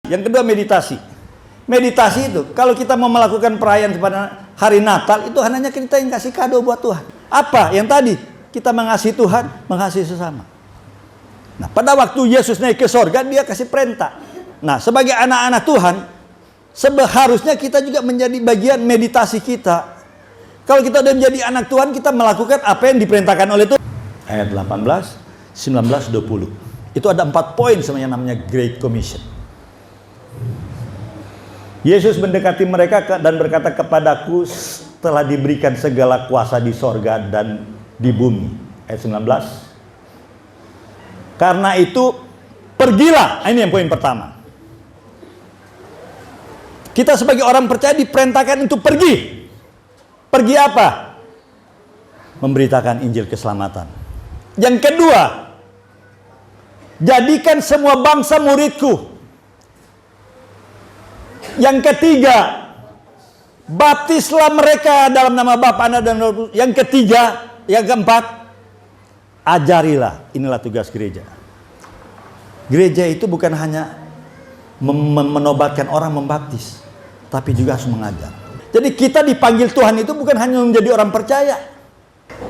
Yang kedua, meditasi. Meditasi itu, kalau kita mau melakukan perayaan pada hari Natal, itu hanya kita yang kasih kado buat Tuhan. Apa? Yang tadi, kita mengasihi Tuhan, mengasihi sesama. Nah, pada waktu Yesus naik ke sorga, dia kasih perintah. Nah, sebagai anak-anak Tuhan, seharusnya kita juga menjadi bagian meditasi kita. Kalau kita sudah menjadi anak Tuhan, kita melakukan apa yang diperintahkan oleh Tuhan. Ayat 18, 19, 20. Itu ada 4 poin sebenarnya namanya Great Commission. Yesus mendekati mereka dan berkata, kepadaku telah diberikan segala kuasa di sorga dan di bumi. Ayat 19. Karena itu, pergilah. Ini yang poin pertama. Kita sebagai orang percaya diperintahkan untuk pergi. Pergi apa? Memberitakan Injil keselamatan. Yang kedua, jadikan semua bangsa muridku. Yang ketiga, baptislah mereka dalam nama Bapa, Anak dan Roh Kudus. Yang ketiga, yang keempat, ajarilah. Inilah tugas gereja. Gereja itu bukan hanya menobatkan orang, membaptis, tapi juga harus mengajar. Jadi kita dipanggil Tuhan itu bukan hanya menjadi orang percaya.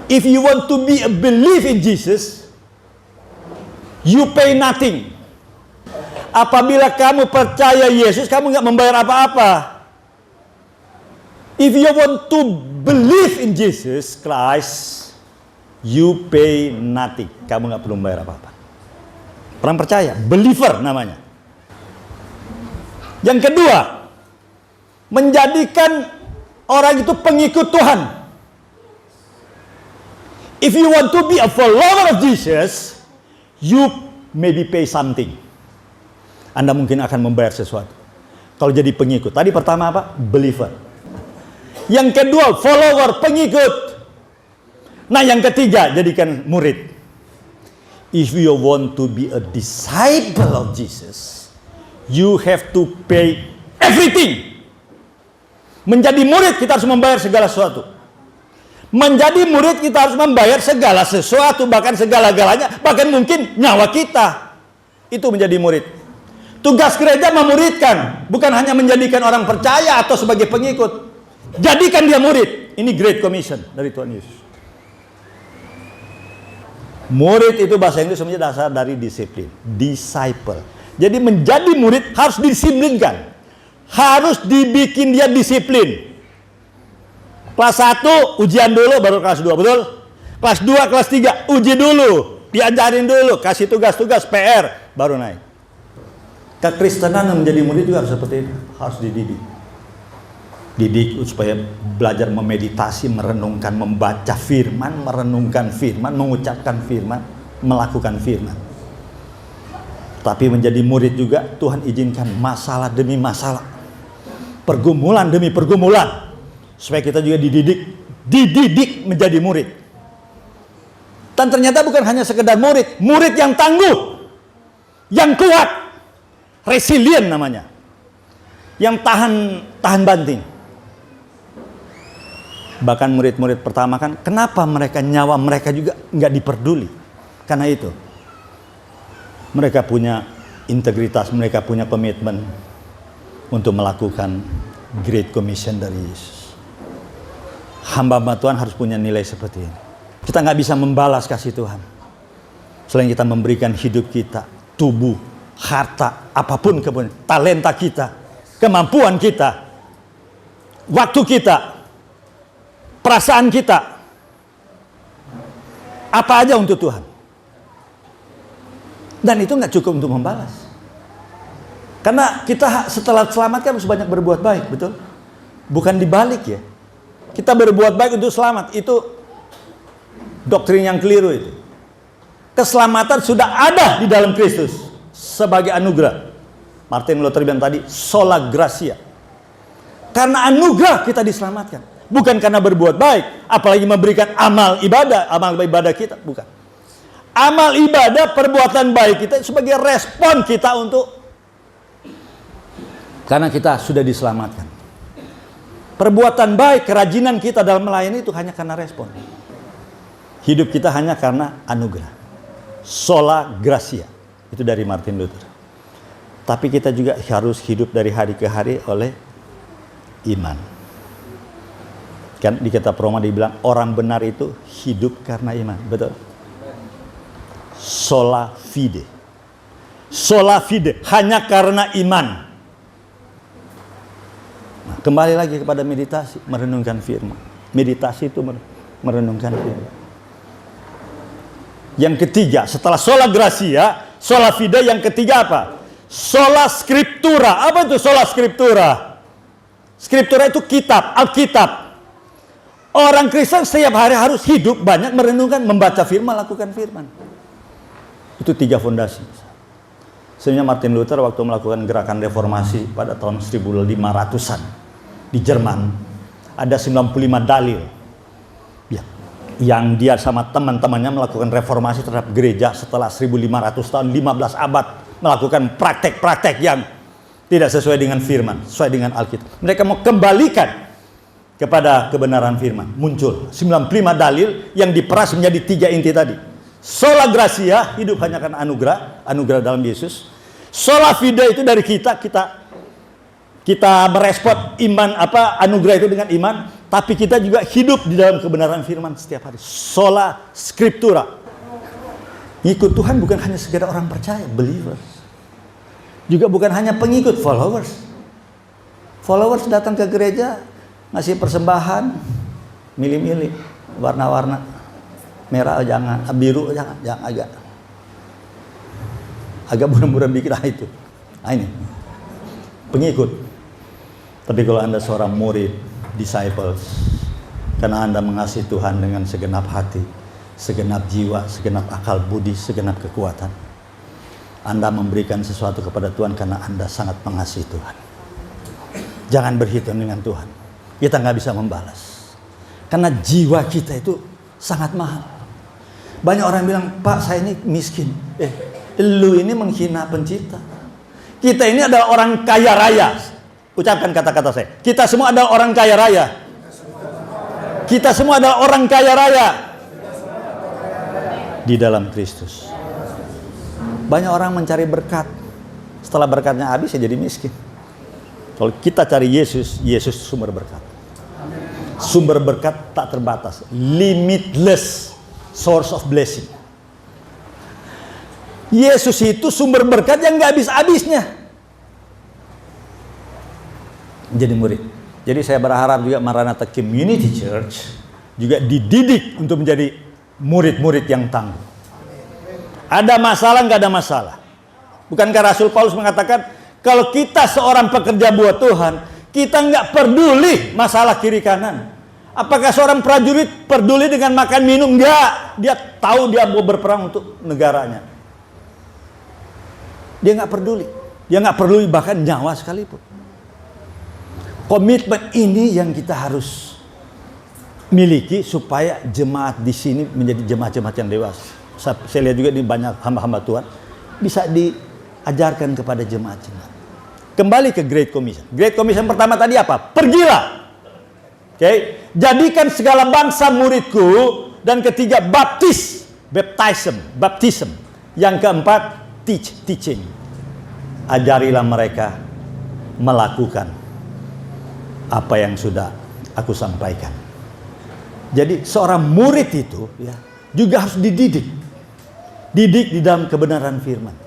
If you want to be a believe in Jesus, you pay nothing. Apabila kamu percaya Yesus, kamu nggak membayar apa-apa. If you want to believe in Jesus Christ, you pay nothing. Kamu nggak perlu membayar apa-apa. Orang percaya, believer namanya. Yang kedua, menjadikan orang itu pengikut Tuhan. If you want to be a follower of Jesus, you maybe pay something. Anda mungkin akan membayar sesuatu. Kalau jadi pengikut. Tadi pertama apa? Believer. Yang kedua, follower, pengikut. Nah, yang ketiga, jadikan murid. If you want to be a disciple of Jesus, you have to pay everything. Menjadi murid, kita harus membayar segala sesuatu. Menjadi murid, kita harus membayar segala sesuatu, bahkan segala-galanya, bahkan mungkin nyawa kita. Itu menjadi murid. Tugas gereja memuridkan, bukan hanya menjadikan orang percaya atau sebagai pengikut. Jadikan dia murid. Ini Great Commission dari Tuhan Yesus. Murid itu bahasa Inggris sebenarnya dasar dari disiplin. Disciple. Jadi menjadi murid harus disiplinkan. Harus dibikin dia disiplin. Kelas 1 ujian dulu, baru kelas 2, betul? Kelas 2, kelas 3 uji dulu. Diajarin dulu, kasih tugas-tugas PR, baru naik. Kekristenan yang menjadi murid juga harus seperti itu. Harus dididik. Didik supaya belajar memeditasi, merenungkan, membaca firman, merenungkan firman, mengucapkan firman, melakukan firman. Tapi menjadi murid juga Tuhan izinkan masalah demi masalah. Pergumulan demi pergumulan. Supaya kita juga dididik menjadi murid. Dan ternyata bukan hanya sekedar murid. Murid yang tangguh. Yang kuat. Resilient namanya. Yang tahan banting. Bahkan murid-murid pertama kan, kenapa nyawa mereka juga nggak diperduli? Karena itu. Mereka punya integritas, mereka punya komitmen untuk melakukan Great Commission dari Yesus. Hamba-hamba Tuhan harus punya nilai seperti ini. Kita nggak bisa membalas kasih Tuhan selain kita memberikan hidup kita, tubuh, harta, apapun talenta kita, kemampuan kita, waktu kita, perasaan kita, apa aja untuk Tuhan. Dan itu nggak cukup untuk membalas. Karena kita setelah selamatkan harus banyak berbuat baik, betul? Bukan dibalik ya. Kita berbuat baik untuk selamat, itu doktrin yang keliru itu. Keselamatan sudah ada di dalam Kristus. Sebagai anugerah. Martin Luther bilang tadi, sola gratia. Karena anugerah kita diselamatkan. Bukan karena berbuat baik. Apalagi memberikan amal ibadah kita. Bukan. Amal ibadah, perbuatan baik kita sebagai respon kita untuk. Karena kita sudah diselamatkan. Perbuatan baik, kerajinan kita dalam melayani itu hanya karena respon. Hidup kita hanya karena anugerah. Sola gratia. Itu dari Martin Luther. Tapi kita juga harus hidup dari hari ke hari oleh iman. Kan di kitab Roma dibilang orang benar itu hidup karena iman. Betul? Sola fide. Sola fide, hanya karena iman. Nah, kembali lagi kepada meditasi, merenungkan firman. Meditasi itu merenungkan firman. Yang ketiga, setelah sola gratia, sola fide, yang ketiga apa? Sola scriptura. Apa itu sola scriptura? Scriptura itu kitab, Alkitab. Orang Kristen setiap hari harus hidup banyak merenungkan, membaca firman, lakukan firman. Itu 3 fondasi. Sebenarnya Martin Luther waktu melakukan gerakan reformasi pada tahun 1500-an di Jerman, ada 95 dalil ya, yang dia sama teman-temannya melakukan reformasi terhadap gereja setelah 1500 tahun, 15 abad melakukan praktek-praktek yang tidak sesuai dengan firman, sesuai dengan Alkitab. Mereka mau kembalikan kepada kebenaran firman. Muncul 95 dalil yang diperas menjadi 3 inti tadi. Sola gratia, hidup hanya karena anugerah, anugerah dalam Yesus. Sola fide itu dari kita merespon iman, anugerah itu dengan iman, tapi kita juga hidup di dalam kebenaran firman setiap hari. Sola scriptura. Ngikut Tuhan bukan hanya sekedar orang percaya, believers. Juga bukan hanya pengikut, followers. Followers datang ke gereja, ngasih persembahan, milih-milih, warna-warna. Merah jangan, biru jangan agak buram-buram dikit itu. Nah ini, pengikut. Tapi kalau Anda seorang murid, disciples, karena Anda mengasihi Tuhan dengan segenap hati, segenap jiwa, segenap akal budi, segenap kekuatan, Anda memberikan sesuatu kepada Tuhan karena Anda sangat mengasihi Tuhan. Jangan berhitung dengan Tuhan. Kita nggak bisa membalas. Karena jiwa kita itu sangat mahal. Banyak orang bilang, Pak saya ini miskin. Lu ini menghina pencipta. Kita ini adalah orang kaya raya. Ucapkan kata-kata saya. Kita semua adalah orang kaya raya. Kita semua adalah orang kaya raya. Di dalam Kristus. Banyak orang mencari berkat. Setelah berkatnya habis ya jadi miskin. Kalau kita cari Yesus, Yesus sumber berkat. Sumber berkat tak terbatas. Limitless source of blessing. Yesus itu sumber berkat yang gak habis-habisnya. Jadi murid. Jadi saya berharap juga Maranatha Community Church juga dididik untuk menjadi murid-murid yang tangguh. Ada masalah, nggak ada masalah. Bukankah Rasul Paulus mengatakan, kalau kita seorang pekerja buat Tuhan, kita nggak peduli masalah kiri kanan. Apakah seorang prajurit peduli dengan makan minum? Enggak. Dia tahu dia mau berperang untuk negaranya. Dia nggak peduli. Dia nggak peduli bahkan nyawa sekalipun. Komitmen ini yang kita harus miliki supaya jemaat di sini menjadi jemaat-jemaat yang dewasa. Saya lihat juga di banyak hamba-hamba Tuhan bisa diajarkan kepada jemaat-jemaat. Kembali ke Great Commission. Great Commission pertama tadi apa? Pergilah. Oke, jadikan segala bangsa muridku, dan ketiga baptism. Yang keempat teaching. Ajarilah mereka melakukan apa yang sudah aku sampaikan. Jadi seorang murid itu ya juga harus dididik. Didik di dalam kebenaran firman.